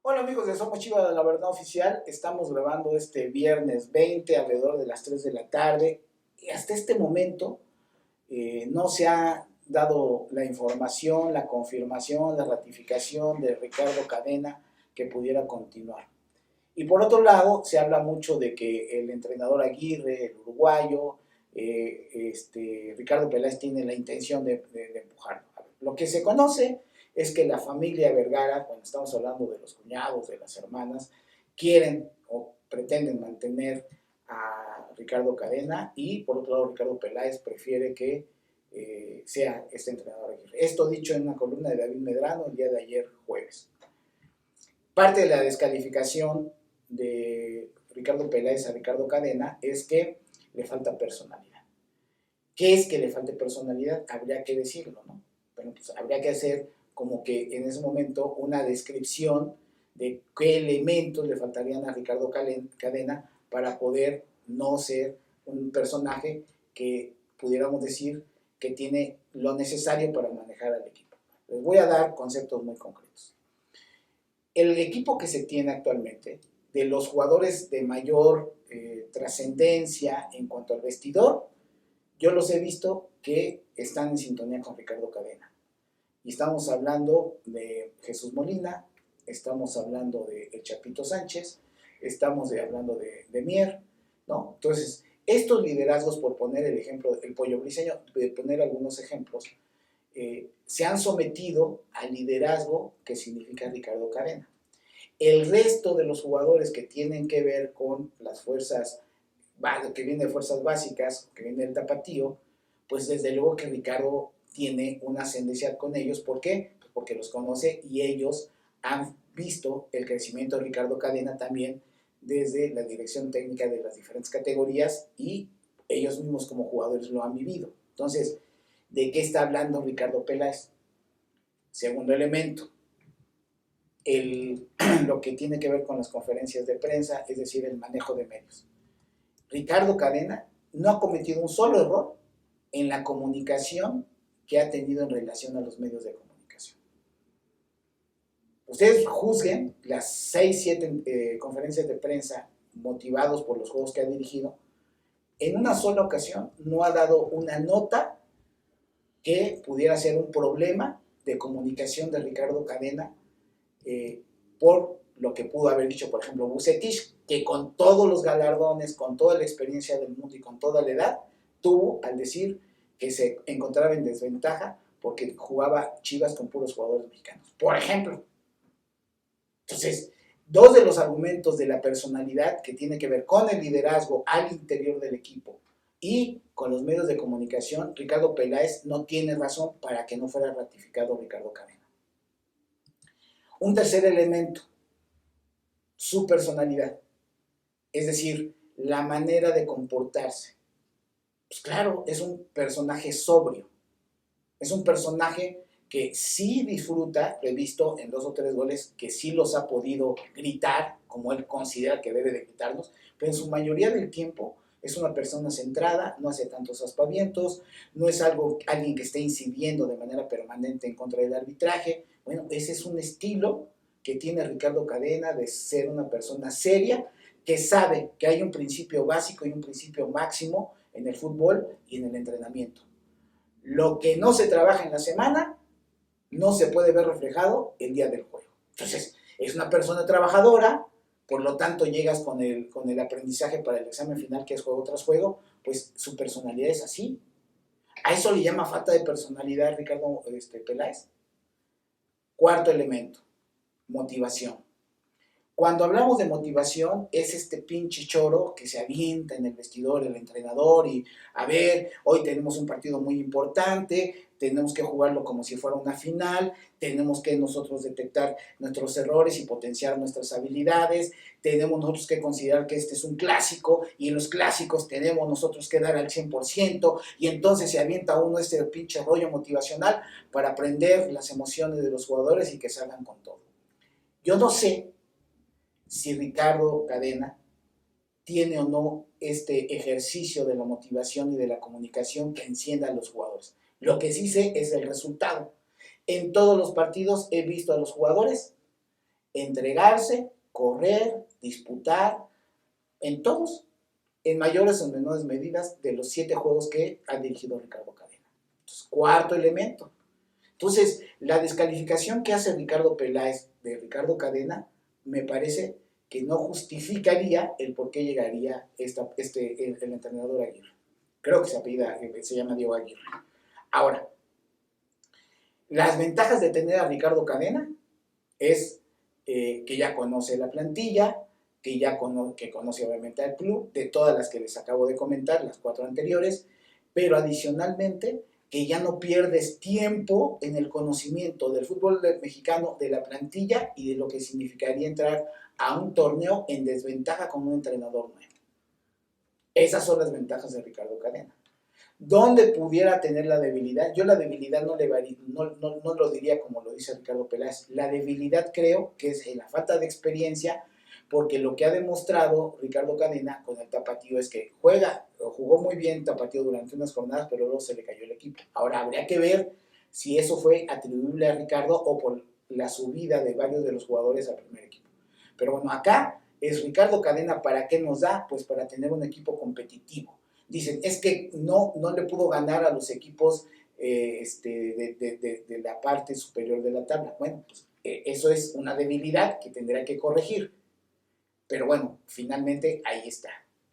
Hola amigos de Somos Chivas de la Verdad Oficial, estamos grabando este viernes 20 alrededor de las 3 de la tarde y hasta este momento no se ha dado la información, la confirmación, la ratificación de Ricardo Cadena que pudiera continuar. Y por otro lado, se habla mucho de que el entrenador Aguirre, el uruguayo, Ricardo Peláez tiene la intención de empujarlo. Lo que se conoce es que la familia Vergara, cuando estamos hablando de los cuñados, de las hermanas, quieren o pretenden mantener a Ricardo Cadena y por otro lado Ricardo Peláez prefiere que sea este entrenador Aguirre. Esto dicho en una columna de David Medrano el día de ayer jueves. Parte de la descalificación de Ricardo Peláez a Ricardo Cadena es que le falta personalidad. ¿Qué es que le falte personalidad? Habría que decirlo, ¿no? Bueno, pues habría que hacer como que en ese momento una descripción de qué elementos le faltarían a Ricardo Cadena para poder no ser un personaje que pudiéramos decir que tiene lo necesario para manejar al equipo. Les voy a dar conceptos muy concretos. El equipo que se tiene actualmente, de los jugadores de mayor trascendencia en cuanto al vestidor, yo los he visto que están en sintonía con Ricardo Cadena. Y estamos hablando de Jesús Molina, estamos hablando de El Chapito Sánchez, estamos hablando de Mier, ¿no? Entonces, estos liderazgos, por poner el ejemplo del Pollo Briseño, de poner algunos ejemplos, se han sometido al liderazgo que significa Ricardo Cadena. El resto de los jugadores que tienen que ver con las fuerzas, que viene de fuerzas básicas, que viene del tapatío, pues desde luego que Ricardo tiene una ascendencia con ellos. ¿Por qué? Pues porque los conoce y ellos han visto el crecimiento de Ricardo Cadena también desde la dirección técnica de las diferentes categorías y ellos mismos como jugadores lo han vivido. Entonces, ¿de qué está hablando Ricardo Peláez? Segundo elemento, lo que tiene que ver con las conferencias de prensa, es decir, el manejo de medios. Ricardo Cadena no ha cometido un solo error en la comunicación que ha tenido en relación a los medios de comunicación. Ustedes juzguen las 6, 7 conferencias de prensa motivados por los juegos que ha dirigido. En una sola ocasión no ha dado una nota que pudiera ser un problema de comunicación de Ricardo Cadena por lo que pudo haber dicho, por ejemplo, Vucetich, que con todos los galardones, con toda la experiencia del mundo y con toda la edad, tuvo al decir que se encontraba en desventaja porque jugaba Chivas con puros jugadores mexicanos, por ejemplo. Entonces, dos de los argumentos de la personalidad que tiene que ver con el liderazgo al interior del equipo y con los medios de comunicación, Ricardo Peláez no tiene razón para que no fuera ratificado Ricardo Cadena. Un tercer elemento, su personalidad, es decir, la manera de comportarse. Pues claro, es un personaje sobrio, es un personaje que sí disfruta, lo he visto en 2 o 3 goles, que sí los ha podido gritar, como él considera que debe de gritarlos, pero en su mayoría del tiempo es una persona centrada, no hace tantos aspavientos, no es alguien que esté incidiendo de manera permanente en contra del arbitraje. Bueno, ese es un estilo que tiene Ricardo Cadena de ser una persona seria, que sabe que hay un principio básico y un principio máximo en el fútbol y en el entrenamiento. Lo que no se trabaja en la semana no se puede ver reflejado el día del juego. Entonces, es una persona trabajadora, por lo tanto llegas con el aprendizaje para el examen final, que es juego tras juego, pues su personalidad es así. A eso le llama falta de personalidad Ricardo Peláez. Cuarto elemento, motivación. Cuando hablamos de motivación, es este pinche choro que se avienta en el vestidor el entrenador y, a ver, hoy tenemos un partido muy importante, tenemos que jugarlo como si fuera una final, tenemos que nosotros detectar nuestros errores y potenciar nuestras habilidades, tenemos nosotros que considerar que este es un clásico y en los clásicos tenemos nosotros que dar al 100% y entonces se avienta uno este pinche rollo motivacional para aprender las emociones de los jugadores y que salgan con todo. Yo no sé si Ricardo Cadena tiene o no este ejercicio de la motivación y de la comunicación que encienda a los jugadores. Lo que sí sé es el resultado. En todos los partidos he visto a los jugadores entregarse, correr, disputar, en todos, en mayores o menores medidas, de los 7 juegos que ha dirigido Ricardo Cadena. Entonces, cuarto elemento. Entonces, la descalificación que hace Ricardo Peláez de Ricardo Cadena me parece que no justificaría el por qué llegaría el entrenador Aguirre. Creo que se llama Diego Aguirre. Ahora, las ventajas de tener a Ricardo Cadena es que ya conoce la plantilla, que conoce obviamente al club, de todas las que les acabo de comentar, las 4 anteriores, pero adicionalmente que ya no pierdes tiempo en el conocimiento del fútbol mexicano, de la plantilla y de lo que significaría entrar a un torneo en desventaja con un entrenador nuevo. Esas son las ventajas de Ricardo Cadena. ¿Dónde pudiera tener la debilidad? Yo la debilidad no lo diría como lo dice Ricardo Peláez. La debilidad creo que es en la falta de experiencia, porque lo que ha demostrado Ricardo Cadena con el Tapatío es que jugó muy bien Tapatío durante unas jornadas, pero luego se le cayó el equipo. Ahora habría que ver si eso fue atribuible a Ricardo o por la subida de varios de los jugadores al primer equipo. Pero bueno, acá es Ricardo Cadena, ¿para qué nos da? Pues para tener un equipo competitivo. Dicen, es que no le pudo ganar a los equipos de la parte superior de la tabla. Bueno, pues eso es una debilidad que tendrá que corregir. Pero bueno, finalmente ahí está.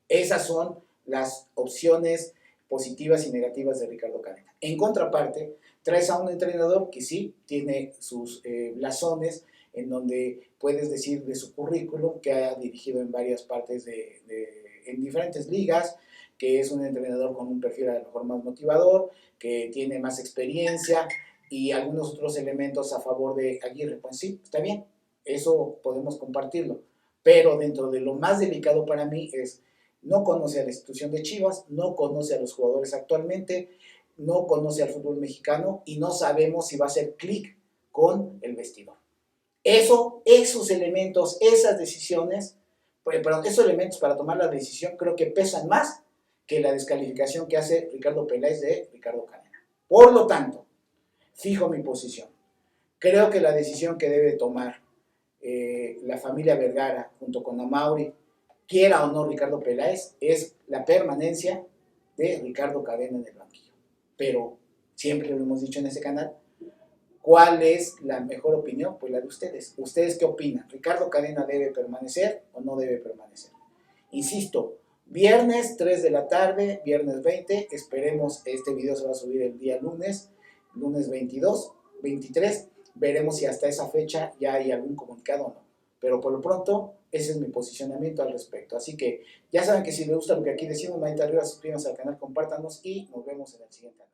Esas son las opciones positivas y negativas de Ricardo Cadena. En contraparte, traes a un entrenador que sí tiene sus blasones, en donde puedes decir de su currículum que ha dirigido en varias partes en diferentes ligas, que es un entrenador con un perfil a lo mejor más motivador, que tiene más experiencia y algunos otros elementos a favor de Aguirre. Pues sí, está bien, eso podemos compartirlo. Pero dentro de lo más delicado para mí es, no conoce a la institución de Chivas, no conoce a los jugadores actualmente, no conoce al fútbol mexicano y no sabemos si va a hacer clic con el vestidor. Esos elementos, esas decisiones, perdón, esos elementos para tomar la decisión creo que pesan más que la descalificación que hace Ricardo Peláez de Ricardo Cadena. Por lo tanto, fijo mi posición. Creo que la decisión que debe tomar la familia Vergara junto con Amauri, quiera o no Ricardo Peláez, es la permanencia de Ricardo Cadena en el banquillo. Pero siempre lo hemos dicho en ese canal, ¿cuál es la mejor opinión? Pues la de ustedes. ¿Ustedes qué opinan? ¿Ricardo Cadena debe permanecer o no debe permanecer? Insisto, viernes 3 de la tarde, viernes 20, esperemos, este video se va a subir el día lunes 22, 23, veremos si hasta esa fecha ya hay algún comunicado o no. Pero por lo pronto, ese es mi posicionamiento al respecto. Así que ya saben que si les gusta lo que aquí decimos, manita arriba, suscríbanse al canal, compártanos y nos vemos en el siguiente canal.